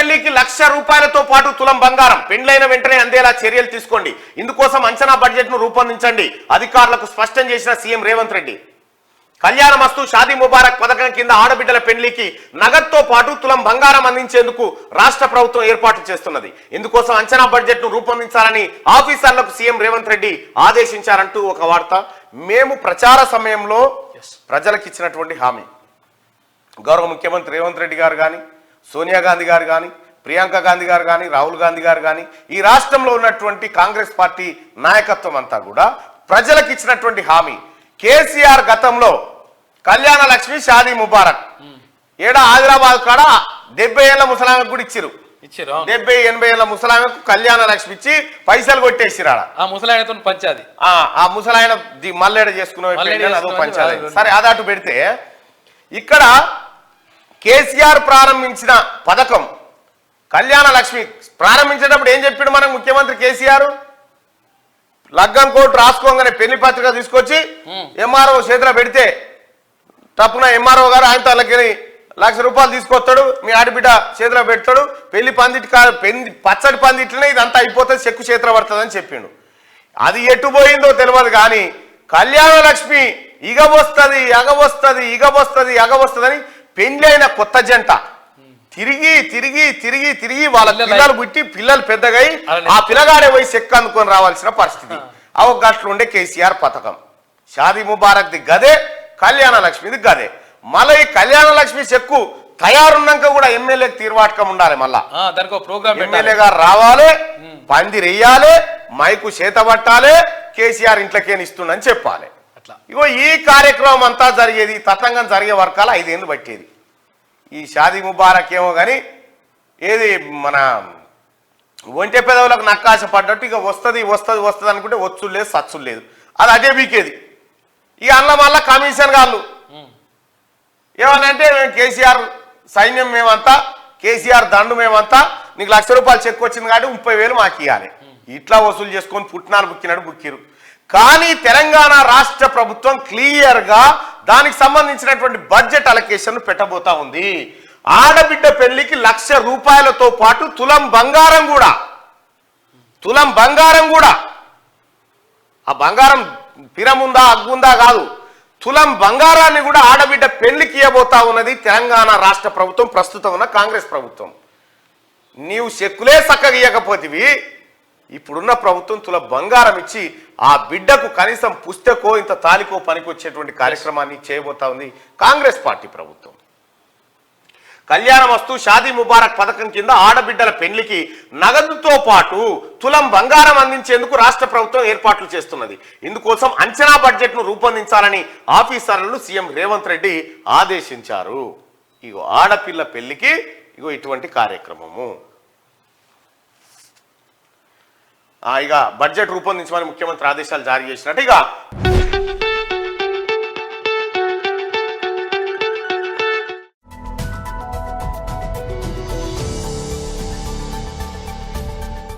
పెళ్లికి ₹1,00,000 పాటు తులం బంగారం పెండ్లైన వెంటనే అందేలా చర్యలు తీసుకోండి. ఇందుకోసం అంచనా బడ్జెట్ ను రూపొందించండి. అధికారులకు స్పష్టం చేసిన సీఎం రేవంత్ రెడ్డి. కళ్యాణ మస్తు షాదీ ముబారక్ పథకం కింద ఆడబిడ్డల పెళ్లికి నగదుతో పాటు తులం బంగారం అందించేందుకు రాష్ట్ర ప్రభుత్వం ఏర్పాటు చేస్తున్నది. ఇందుకోసం అంచనా బడ్జెట్ ను రూపొందించాలని ఆఫీసర్లకు సీఎం రేవంత్ రెడ్డి ఆదేశించారంటూ ఒక వార్త. మేము ప్రచార సమయంలో ప్రజలకు ఇచ్చినటువంటి హామీ గౌరవ ముఖ్యమంత్రి రేవంత్ రెడ్డి గారు కానీ, సోనియా గాంధీ గారు కానీ, ప్రియాంక గాంధీ గారు కానీ, రాహుల్ గాంధీ గారు కానీ, ఈ రాష్ట్రంలో ఉన్నటువంటి కాంగ్రెస్ పార్టీ నాయకత్వం అంతా కూడా ప్రజలకు ఇచ్చినటువంటి హామీ. కేసీఆర్ గతంలో కళ్యాణ లక్ష్మి షాదీ ముబారక్ ఏడా ఆదిలాబాద్ కాడ 70 ఏళ్ల ముసలామెకు కూడా ఇచ్చిరు. 70-80 ఏళ్ల ముసలామెకు కళ్యాణ లక్ష్మి ఇచ్చి పైసలు కొట్టేసిరాడ. ఆ ముసలాయనతో పంచాది. ఆ ముసలాయన మల్లెడ చేసుకునే అదో పంచాది. సరే అదటు పెడితే ఇక్కడ కేసీఆర్ ప్రారంభించిన పథకం కళ్యాణ లక్ష్మి ప్రారంభించేటప్పుడు ఏం చెప్పాడు మనకు ముఖ్యమంత్రి కేసీఆర్? లగ్గం కోర్టు రాసుకోగానే పెళ్లి పత్రిక తీసుకొచ్చి ఎంఆర్ఓ చేతిలో పెడితే తప్పున ఎంఆర్ఓ గారు ఆయన తనకి ₹1,00,000 తీసుకొస్తాడు, మీ ఆడబిడ్డ చేతిలో పెడతాడు, పెళ్లి పందిటి పచ్చడి పందిట్లనే ఇదంతా అయిపోతుంది, చెక్కు చేతిలో పడుతుంది అని చెప్పిండు. అది ఎట్టుపోయిందో తెలియదు కానీ కళ్యాణ లక్ష్మి ఇగవస్తుంది అగవస్తుంది అని పెళ్లి అయిన కొత్త జంట తిరిగి తిరిగి తిరిగి తిరిగి వాళ్ళ పిల్లలు పుట్టి పిల్లలు పెద్దగై ఆ పిల్లగాడే పోయి చెక్కు అందుకొని రావాల్సిన పరిస్థితి. అవగట్లు ఉండే కేసీఆర్ పథకం షాదీ ముబారక్ ది గదే, కళ్యాణ లక్ష్మిది గదే. మళ్ళీ ఈ కళ్యాణ లక్ష్మి చెక్కు తయారున్నాక కూడా ఎమ్మెల్యేకి తీర్వాటకం ఉండాలి. మళ్ళా ఎమ్మెల్యే గారు రావాలి, పందిరి వేయాలి, మైకు చేత పట్టాలి, కేసీఆర్ ఇంట్లోకేని ఇస్తుండని చెప్పాలి. ఇగో ఈ కార్యక్రమం అంతా జరిగేది తతంగం జరిగే వర్కాలు 5 ఏళ్ళు పట్టేది. ఈ షాదీ ముబారక్ ఏమో కానీ ఏది మన ఒంటె పెదవులకు నక్కాశ పడ్డట్టు ఇక వస్తుంది అనుకుంటే వచ్చులు లేదు సచ్చులు లేదు, అది అదే బీకేది. ఇక అందులో మళ్ళా కమిషన్ గాళ్ళు ఏమనంటే కేసీఆర్ సైన్యం మేమంతా, కేసీఆర్ దండు మేమంతా, నీకు ₹1,00,000 చెక్ వచ్చింది కాబట్టి 30,000 మాకు ఇవ్వాలి. ఇట్లా వసూలు చేసుకొని పుట్టినాలు బుక్కినట్టు బుక్కిరు. కానీ తెలంగాణ రాష్ట్ర ప్రభుత్వం క్లియర్ గా దానికి సంబంధించినటువంటి బడ్జెట్ అలొకేషన్ పెట్టబోతా ఉంది. ఆడబిడ్డ పెళ్లికి ₹1,00,000 పాటు తులం బంగారం కూడా ఆ బంగారం పిరముందా అగ్గుందా కాదు, తులం బంగారాన్ని కూడా ఆడబిడ్డ పెళ్లికి ఇవ్వబోతా ఉన్నది తెలంగాణ రాష్ట్ర ప్రభుత్వం, ప్రస్తుతం ఉన్న కాంగ్రెస్ ప్రభుత్వం. నీవు చెక్కులే చక్కగా ఇవ్వకపోతివి, ఇప్పుడున్న ప్రభుత్వం తుల బంగారం ఇచ్చి ఆ బిడ్డకు కనీసం పుస్తకో ఇంత తాలికో పనికొచ్చేటువంటి కార్యక్రమాన్ని చేయబోతా ఉంది కాంగ్రెస్ పార్టీ ప్రభుత్వం. కళ్యాణ మస్తు షాదీ ముబారక్ పథకం కింద ఆడబిడ్డల పెళ్లికి నగదుతో పాటు తులం బంగారం అందించేందుకు రాష్ట్ర ప్రభుత్వం ఏర్పాట్లు చేస్తున్నది. ఇందుకోసం అంచనా బడ్జెట్ ను రూపొందించాలని ఆఫీసర్లను సీఎం రేవంత్ రెడ్డి ఆదేశించారు. ఇగో ఆడపిల్ల పెళ్లికి ఇగో ఇటువంటి కార్యక్రమము. ఇక బడ్జెట్ రూపొందించమని ముఖ్యమంత్రి ఆదేశాలు జారీ చేసినట్టు ఇక